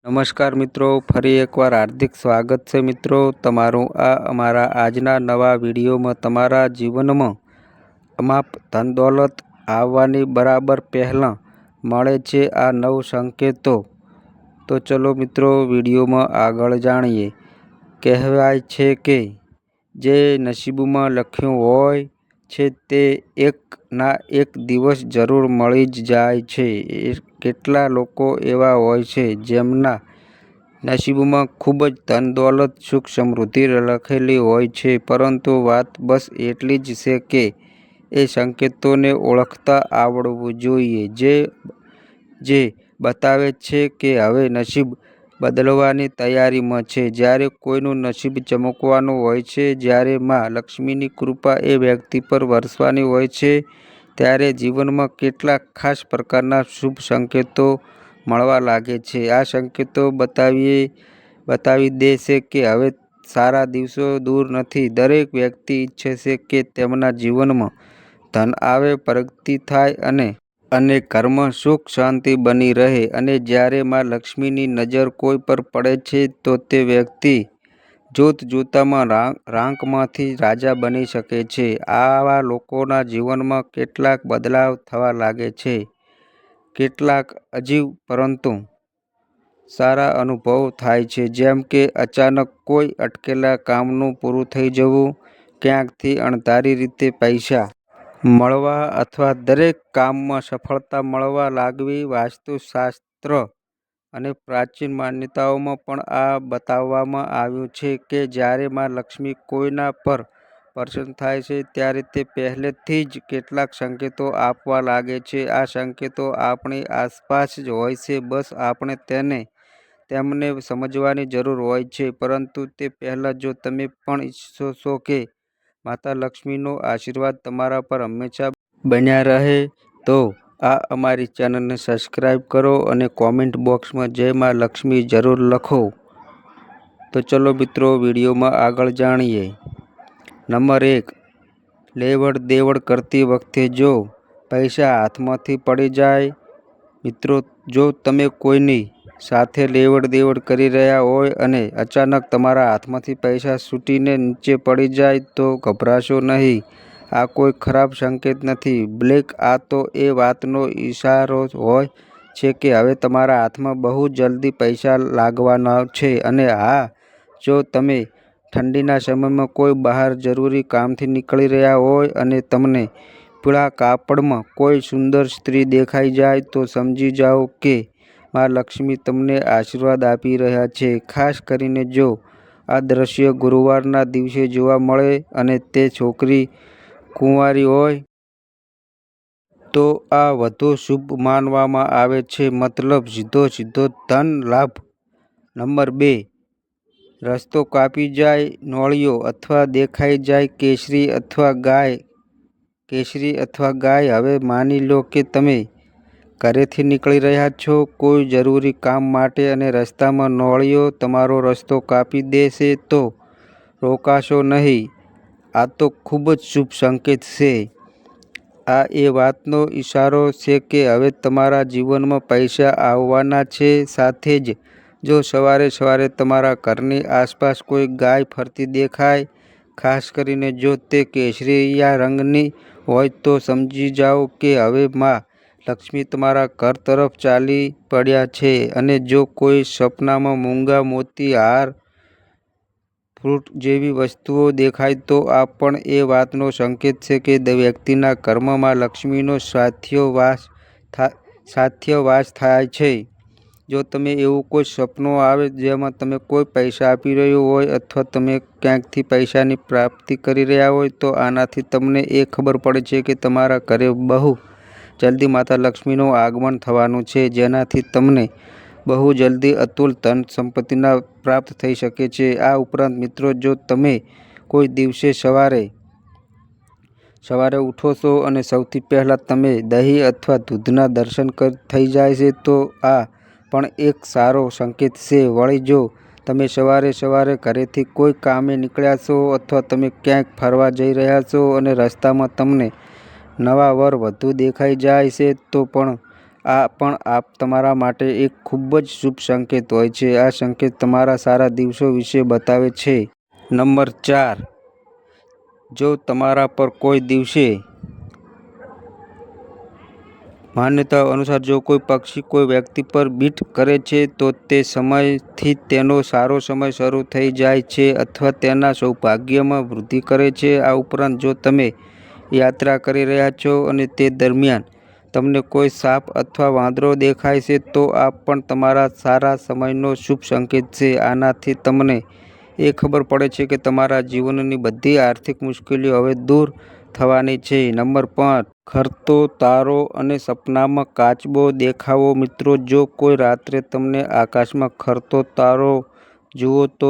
નમસ્કાર મિત્રો, ફરી એકવાર હાર્દિક સ્વાગત છે મિત્રો તમારું અમારા આજના નવા વિડીયોમાં। તમારા જીવનમાં અમાપ ધન દોલત આવવાની બરાબર પહેલાં મળે છે આ 9 સંકેતો। તો ચલો મિત્રો વિડીયોમાં આગળ જાણીએ। કહેવાય છે કે જે નસીબમાં લખ્યું હોય છે તે એક ના એક દિવસ જરૂર મળી જ જાય છે। કેટલા લોકો એવા હોય છે જેમના નસીબમાં ખૂબ જ ધન દોલત સુખ સમૃદ્ધિ લખેલી હોય છે, પરંતુ વાત બસ એટલી જ છે કે એ સંકેતોને ઓળખતા આવડવું જોઈએ જે બતાવે છે કે હવે નસીબ બદલવાની તૈયારીમાં છે। જ્યારે કોઈનું નસીબ ચમકવાનું હોય છે, જ્યારે માં લક્ષ્મીની કૃપા એ વ્યક્તિ પર વરસવાની હોય છે, ત્યારે જીવનમાં કેટલાક ખાસ પ્રકારના શુભ સંકેતો મળવા લાગે છે। આ સંકેતો બતાવી દે છે કે હવે સારા દિવસો દૂર નથી। દરેક વ્યક્તિ ઈચ્છે છે કે તેમના જીવનમાં ધન આવે, પ્રગતિ થાય અને ઘરમાં સુખ શાંતિ બની રહે। અને જ્યારે માં લક્ષ્મીની નજર કોઈ પર પડે છે તો તે વ્યક્તિ જોતજોતામાં રાંકમાંથી રાજા બની શકે છે। આવા લોકોના જીવનમાં કેટલાક બદલાવ થવા લાગે છે, કેટલાક અજીબ પરંતુ સારા અનુભવ થાય છે, જેમ કે અચાનક કોઈ અટકેલા કામનું પૂરું થઈ જવું, ક્યાંકથી અણધારી રીતે પૈસા મળવા અથવા દરેક કામમાં સફળતા મળવા લાગવી। વાસ્તુશાસ્ત્ર અને પ્રાચીન માન્યતાઓમાં પણ આ બતાવવામાં આવ્યું છે કે જ્યારે માં લક્ષ્મી કોઈના પર પ્રસન્ન થાય છે ત્યારે તે પહેલેથી જ કેટલાક સંકેતો આપવા લાગે છે। આ સંકેતો આપણી આસપાસ જ હોય છે, બસ આપણે તેમને સમજવાની જરૂર હોય છે। પરંતુ તે પહેલાં જો તમે પણ ઈચ્છો છો કે માતા લક્ષ્મીનો આશીર્વાદ તમારા પર હંમેશા બન્યા રહે, તો અમારી ચેનલને સબસ્ક્રાઈબ કરો અને કોમેન્ટ બોક્સમાં જય માં લક્ષ્મી જરૂર લખો। તો ચલો મિત્રો વિડીયોમાં આગળ જાણીએ। નંબર 1, લેવડ દેવડ કરતી વખતે જો પૈસા હાથમાંથી પડી જાય। મિત્રો, જો તમે કોઈની સાથે લેવડ દેવડ કરી રહ્યા હોય અને અચાનક તમારા હાથમાંથી પૈસા છૂટીને નીચે પડી જાય તો ગભરાશો નહીં। આ કોઈ ખરાબ સંકેત નથી, બ્લેક આ તો એ વાતનો ઈશારો હોય છે કે હવે તમારા હાથમાં બહુ જલ્દી પૈસા લાગવાના છે। અને હા, જો તમે ઠંડીના સમયમાં કોઈ બહાર જરૂરી કામથી નીકળી રહ્યા હોય અને તમને પીળા કાપડમાં કોઈ સુંદર સ્ત્રી દેખાઈ જાય તો સમજી જાઓ કે માં લક્ષ્મી તમને આશીર્વાદ આપી રહ્યા છે। ખાસ કરીને જો આ દ્રશ્ય ગુરુવારના દિવસે જોવા મળે અને તે છોકરી કુંવારી હોય તો આ વધુ શુભ માનવામાં આવે છે, મતલબ સીધો ધન લાભ। નંબર 2, રસ્તો કાપી જાય નોળિયો અથવા દેખાઈ જાય કેસરી અથવા ગાય। હવે માની લો કે તમે ઘરેથી નીકળી રહ્યા છો કોઈ જરૂરી કામ માટે અને રસ્તામાં નોળિયો તમારો રસ્તો કાપી દેશે તો રોકાશો નહીં। આ તો ખૂબ જ શુભ સંકેત છે। આ એ વાતનો ઈશારો છે કે હવે તમારા જીવનમાં પૈસા આવવાના છે। સાથે જ જો સવારે સવારે તમારા ઘરની આસપાસ કોઈ ગાય ફરતી દેખાય, ખાસ કરીને જો તે કેસરિયા રંગની હોય, તો સમજી જાઓ કે હવે માં લક્ષ્મી તમારા ઘર તરફ ચાલી પડ્યા છે। અને જો કોઈ સપનામાં મૂંગા મોતી, હાર, ફ્રૂટ જેવી વસ્તુઓ દેખાય તો આ પણ એ વાતનો સંકેત છે કે વ્યક્તિના ઘરમાં માં લક્ષ્મીનો સાતત્ય વાસ થાય છે। જો તમને એવું કોઈ સપનું આવે જેમાં તમે કોઈ પૈસા આપી રહ્યો હોય અથવા તમે ક્યાંકથી પૈસાની પ્રાપ્તિ કરી રહ્યા હોય, તો આનાથી તમને એ ખબર પડે છે કે તમારા ઘરે બહુ જલ્દી માતા લક્ષ્મીનું આગમન થવાનું છે, જેનાથી તમને બહુ જલ્દી અતુલ ધન સંપત્તિના પ્રાપ્ત થઈ શકે છે। આ ઉપરાંત મિત્રો, જો તમે કોઈ દિવસે સવારે ઉઠો છો અને સૌથી પહેલાં તમે દહીં અથવા દૂધના દર્શન થઈ જાય છે તો આ પણ એક સારો સંકેત છે। વળી જો તમે સવારે ઘરેથી કોઈ કામે નીકળ્યા છો અથવા તમે ક્યાંક ફરવા જઈ રહ્યા છો અને રસ્તામાં તમને નવા વર વધુ દેખાઈ જાય છે તો પણ આ પણ તમારા માટે એક ખૂબ જ શુભ સંકેત હોય છે. આ સંકેત તમારા સારા દિવસો વિશે બતાવે છે. નંબર 4, જો તમારા પર કોઈ દિવસે માન્યતાઓ અનુસાર જો કોઈ પક્ષી કોઈ વ્યક્તિ પર બીટ કરે છે તો તે સમયથી તેનો સારો સમય શરૂ થઈ જાય છે અથવા તેના સૌભાગ્યમાં વૃદ્ધિ કરે છે. આ ઉપરાંત જો તમે યાત્રા કરી રહ્યા છો અને તે દરમિયાન તમને કોઈ સાપ અથવા વાંદરો દેખાય છે તો આ પણ તમારા સારા સમયનો શુભ સંકેત છે. આનાથી તમને એ ખબર પડે છે કે તમારા જીવનની બધી આર્થિક મુશ્કેલીઓ હવે દૂર થવાની છે. નંબર 5, ખરતો તારો અને સપનામાં કાચબો દેખાવો. મિત્રો, જો કોઈ રાત્રે તમને આકાશમાં ખરતો તારો જુઓ તો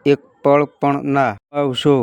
એક પળ પણ ના ગુમાવશો.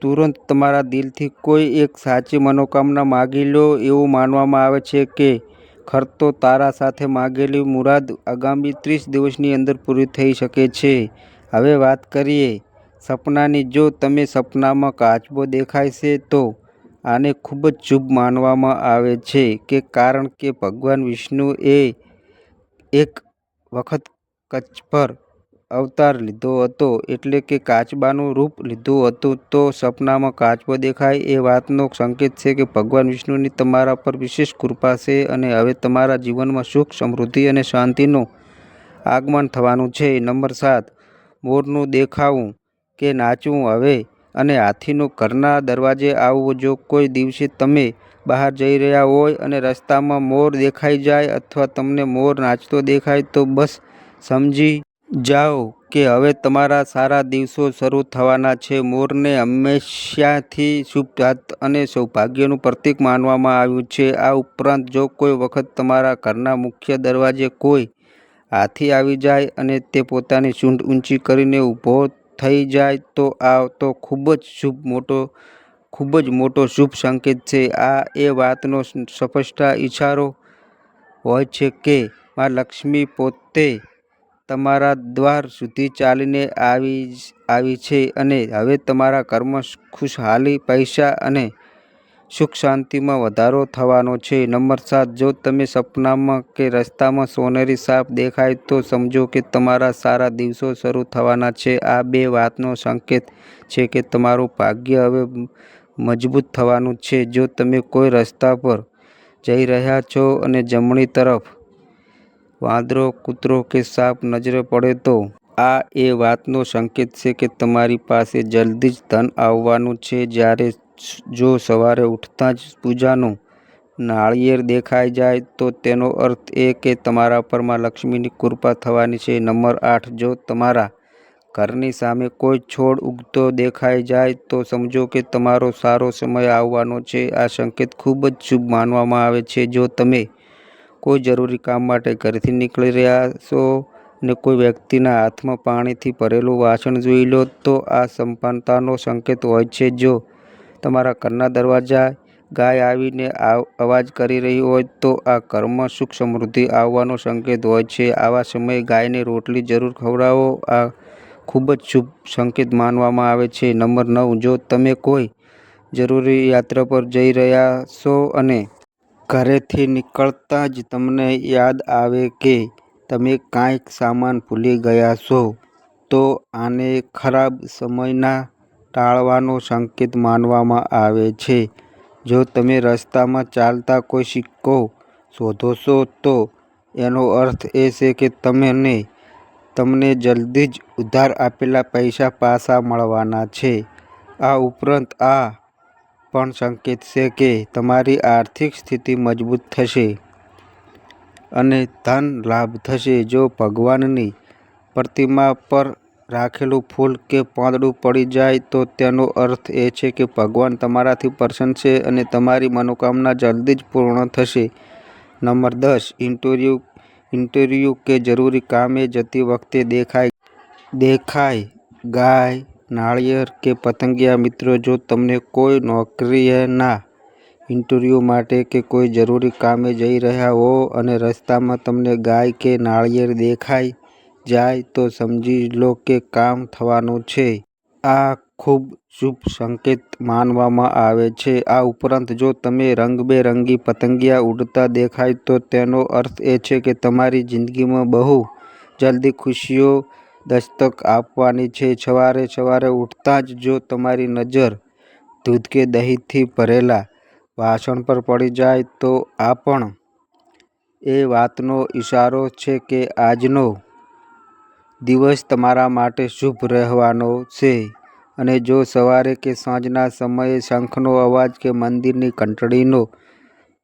તુરંત તમારા દિલથી કોઈ એક સાચી મનોકામના માગી લો. એવું માનવામાં આવે છે કે ખરતો તારા સાથે માગેલી મુરાદ આગામી 30 દિવસની અંદર પૂરી થઈ શકે છે. હવે વાત કરીએ સપનાની. જો તમે સપનામાં કાચબો દેખાય છે તો આને ખૂબ જ શુભ માનવામાં આવે છે કારણ કે ભગવાન વિષ્ણુએ એક વખત કચ્છ પર અવતાર લીધો હતો, એટલે કે કાચબાનું રૂપ લીધું હતું. તો સપનામાં કાચબો દેખાય એ વાતનો સંકેત છે કે ભગવાન વિષ્ણુની તમારા પર વિશેષ કૃપા છે અને હવે તમારા જીવનમાં સુખ, સમૃદ્ધિ અને શાંતિનું આગમન થવાનું છે. નંબર 7, મોરનું દેખાવું કે નાચવું હવે અને હાથીનું ઘરના દરવાજે આવવું. જો કોઈ દિવસે તમે બહાર જઈ રહ્યા હોય અને રસ્તામાં મોર દેખાઈ જાય અથવા તમને મોર નાચતો દેખાય તો બસ સમજી જાઓ કે હવે તમારા સારા દિવસો શરૂ થવાના છે. મોરને હંમેશાથી શુભતા અને સૌભાગ્યનું પ્રતીક માનવામાં આવ્યું છે. આ ઉપરાંત જો કોઈ વખત તમારા ઘરના મુખ્ય દરવાજે કોઈ હાથી આવી જાય અને તે પોતાની સૂંઢ ઊંચી કરીને ઊભો થઈ જાય તો આ તો ખૂબ જ મોટો શુભ સંકેત છે. આ એ વાતનો સ્પષ્ટ ઇશારો હોય છે કે માં લક્ષ્મી પોતે તમારા દ્વાર સુધી ચાલીને આવી છે અને હવે તમારા ઘરમાં ખુશહાલી, પૈસા અને સુખ શાંતિમાં વધારો થવાનો છે. નંબર 7, જો તમે સપનામાં કે રસ્તામાં સોનેરી સાપ દેખાય તો સમજો કે તમારા સારા દિવસો શરૂ થવાના છે. આ બે વાતનો સંકેત છે કે તમારું ભાગ્ય હવે મજબૂત થવાનું છે. જો તમે કોઈ રસ્તા પર જઈ રહ્યા છો અને જમણી તરફ વાંદરો, કૂતરો કે સાપ નજરે પડે તો આ એ વાતનો સંકેત છે કે તમારી પાસે જલ્દી જ ધન આવવાનું છે. જો સવારે ઉઠતાં જ પૂજાનું નાળિયેર દેખાઈ જાય તો તેનો અર્થ એ કે તમારા પર માં લક્ષ્મીની કૃપા થવાની છે. નંબર 8, જો તમારા ઘરની સામે કોઈ છોડ ઉગતો દેખાઈ જાય તો સમજો કે તમારો સારો સમય આવવાનો છે. આ સંકેત ખૂબ જ શુભ માનવામાં આવે છે. જો તમે કોઈ જરૂરી કામ માટે ઘરેથી નીકળી રહ્યા છો અને કોઈ વ્યક્તિના હાથમાં પાણીથી ભરેલું વાસણ જોઈ લો તો આ સફળતાનો સંકેત હોય છે. જો તમારા ઘરના દરવાજા ગાય આવીને અવાજ કરી રહી હોય તો આ ઘરમાં સુખ, સમૃદ્ધિ આવવાનો સંકેત હોય છે. આવા સમયે ગાયને રોટલી જરૂર ખવડાવો. આ ખૂબ જ શુભ સંકેત માનવામાં આવે છે. નંબર 9, જો તમે કોઈ જરૂરી યાત્રા પર જઈ રહ્યા છો અને ઘરેથી નીકળતાં જ તમને યાદ આવે કે તમે કાંઈક સામાન ભૂલી ગયા છો તો આને ખરાબ સમયના ટાળવાનો સંકેત માનવામાં આવે છે. જો તમે રસ્તામાં ચાલતા કોઈ સિક્કો શોધો છો તો એનો અર્થ એ છે કે તમને જલ્દી જ ઉધાર આપેલા પૈસા પાછા મળવાના છે. આ ઉપરાંત આ પણ સંકેત છે કે તમારી આર્થિક સ્થિતિ મજબૂત થશે અને ધન લાભ થશે. જો ભગવાનની પ્રતિમા પર રાખેલું ફૂલ કે પાંદડું પડી જાય તો તેનો અર્થ એ છે કે ભગવાન તમારાથી પ્રસન્ન છે અને તમારી મનોકામના જલ્દી જ પૂર્ણ થશે. નંબર 10, ઇન્ટરવ્યૂ કે જરૂરી કામે જતી વખતે દેખાય ગાય, નાળિયેર કે પતંગિયા. મિત્રો, જો તમને કોઈ નોકરીના ઇન્ટરવ્યૂ માટે કે કોઈ જરૂરી કામે જઈ રહ્યા હો અને રસ્તામાં તમને ગાય કે નાળિયેર દેખાઈ જાય તો સમજી લો કે કામ થવાનું છે. આ ખૂબ શુભ સંકેત માનવામાં આવે છે. આ ઉપરાંત જો તમે રંગબેરંગી પતંગિયા ઉડતા દેખાય તો તેનો અર્થ એ છે કે તમારી જિંદગીમાં બહુ જલ્દી ખુશીઓ દસ્તક આપવાની છે. સવારે સવારે ઉઠતાં જ જો તમારી નજર દૂધ કે દહીંથી ભરેલા વાસણ પર પડી જાય તો આ પણ એ વાતનો ઇશારો છે કે આજનો દિવસ તમારા માટે શુભ રહેવાનો છે. અને જો સવારે કે સાંજના સમયે શંખનો અવાજ કે મંદિરની ઘંટડીનો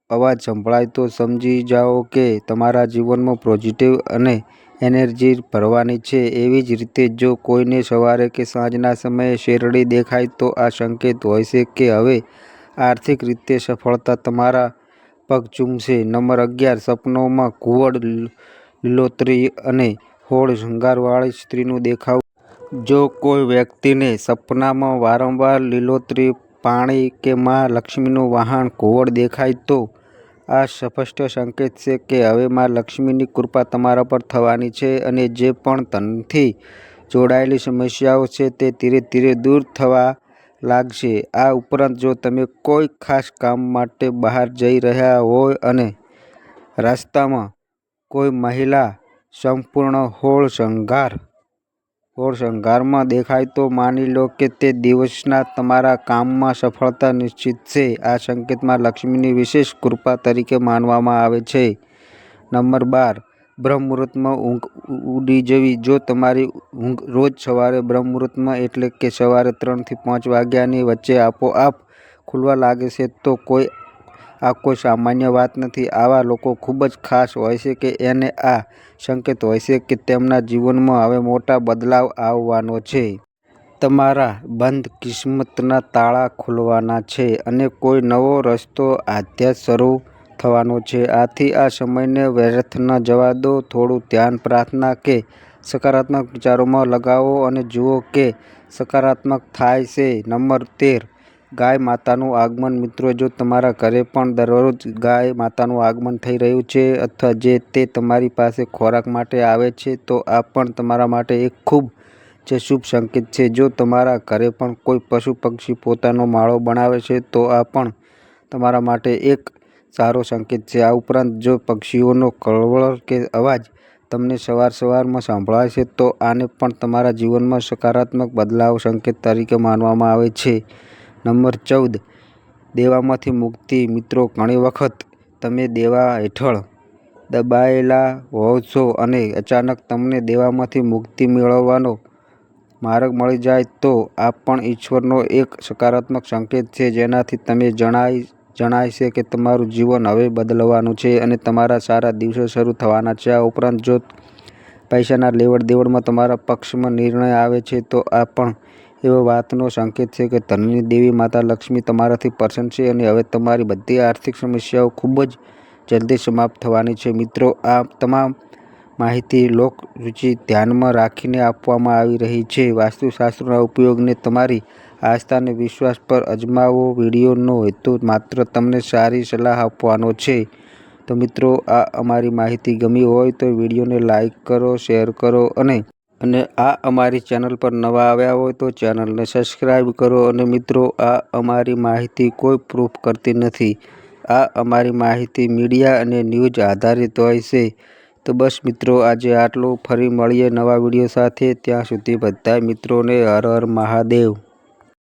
અવાજ સંભળાય તો સમજી જાઓ કે તમારા જીવનમાં પોઝિટિવ અને એનર્જી ભરવાની છે. એવી જ રીતે જો કોઈને સવારે કે સાંજના સમયે શેરડી દેખાય તો આ સંકેત હોય છે કે હવે આર્થિક રીતે સફળતા તમારા પગ ચૂમશે. નંબર 11 સપનોમાં ઘુવડ, લીલોતરી અને હોળ શણગારવાળી સ્ત્રીનું દેખાવું. જો કોઈ વ્યક્તિને સપનામાં વારંવાર લીલોતરી, પાણી કે માં લક્ષ્મીનું વાહન ઘુવડ દેખાય તો આ સ્પષ્ટ સંકેત છે કે હવે માં લક્ષ્મીની કૃપા તમારા પર થવાની છે અને જે પણ ધનથી જોડાયેલી સમસ્યાઓ છે તે ધીરે ધીરે દૂર થવા લાગશે. આ ઉપરાંત જો તમે કોઈ ખાસ કામ માટે બહાર જઈ રહ્યા હોય અને રસ્તામાં કોઈ મહિલા સંપૂર્ણ હોળ શણગારમાં દેખાય તો માની લો કે તે દિવસના તમારા કામમાં સફળતા નિશ્ચિત છે. આ સંકેતમાં લક્ષ્મીની વિશેષ કૃપા તરીકે માનવામાં આવે છે. નંબર 12 બ્રહ્મ મુહૂર્તમાં ઊંઘ ઉડી જવી. જો તમારી ઊંઘ રોજ સવારે બ્રહ્મ મુહૂર્તમાં એટલે કે સવારે 3 થી 5 વાગ્યાની વચ્ચે આપોઆપ ખુલવા લાગે છે તો આ કોઈ સામાન્ય વાત નથી. આવા લોકો ખૂબ જ ખાસ હોય છે કે એને આ સંકેત હોય છે કે તેમના જીવનમાં હવે મોટા બદલાવ આવવાનો છે. તમારા બંધ કિસ્મતના તાળા ખુલવાના છે અને કોઈ નવો રસ્તો આદ્યાત શરૂ થવાનો છે. આથી આ સમયને વ્યર્થ ન જવા દો. થોડું ધ્યાન, પ્રાર્થના કે સકારાત્મક વિચારોમાં લગાવો અને જુઓ કે સકારાત્મક થાય છે. નંબર 13 ગાય માતાનું આગમન. મિત્રો, જો તમારા ઘરે પણ દરરોજ ગાય માતાનું આગમન થઈ રહ્યું છે અથવા જે તે તમારી પાસે ખોરાક માટે આવે છે તો આ પણ તમારા માટે એક ખૂબ જ શુભ સંકેત છે. જો તમારા ઘરે પણ કોઈ પશુ પક્ષી પોતાનો માળો બનાવે છે તો આ પણ તમારા માટે એક સારો સંકેત છે. આ ઉપરાંત જો પક્ષીઓનો કલરવ કે અવાજ તમને સવારમાં સંભળાય છે તો આને પણ તમારા જીવનમાં સકારાત્મક બદલાવ સંકેત તરીકે માનવામાં આવે છે. નંબર 14 દેવામાંથી મુક્તિ. મિત્રો, ઘણી વખત તમે દેવા હેઠળ દબાયેલા હોવ છો અને અચાનક તમને દેવામાંથી મુક્તિ મેળવવાનો માર્ગ મળી જાય તો આ પણ ઈશ્વરનો એક સકારાત્મક સંકેત છે જેનાથી તમે જણાય છે કે તમારું જીવન હવે બદલવાનું છે અને તમારા સારા દિવસો શરૂ થવાના છે. આ ઉપરાંત જો પૈસાના લેવડ દેવડમાં તમારા પક્ષમાં નિર્ણય આવે છે તો આ પણ એવા વાતનો સંકેત છે કે ધનની દેવી માતા લક્ષ્મી તમારાથી પ્રસન્ન છે અને હવે તમારી બધી આર્થિક સમસ્યાઓ ખૂબ જ જલ્દી સમાપ્ત થવાની છે. મિત્રો, આ તમામ માહિતી લોકરુચિ ધ્યાનમાં રાખીને આપવામાં આવી રહી છે. વાસ્તુશાસ્ત્રના ઉપયોગને તમારી આસ્થા અને વિશ્વાસ પર અજમાવો. વિડીયોનો હેતુ માત્ર તમને સારી સલાહ આપવાનો છે. તો મિત્રો, આ અમારી માહિતી ગમી હોય તો વિડીયોને લાઈક કરો, શેર કરો અને આ અમારી ચેનલ પર નવા આવ્યા હોય તો ચેનલને સબસ્ક્રાઈબ કરો. અને મિત્રો, આ અમારી માહિતી કોઈ પ્રૂફ કરતી નથી. આ અમારી માહિતી મીડિયા અને ન્યૂઝ આધારિત હોય છે. તો બસ મિત્રો, આજે આટલું. ફરી મળીએ નવા વિડીયો સાથે. ત્યાં સુધી બધા મિત્રોને હર હર મહાદેવ.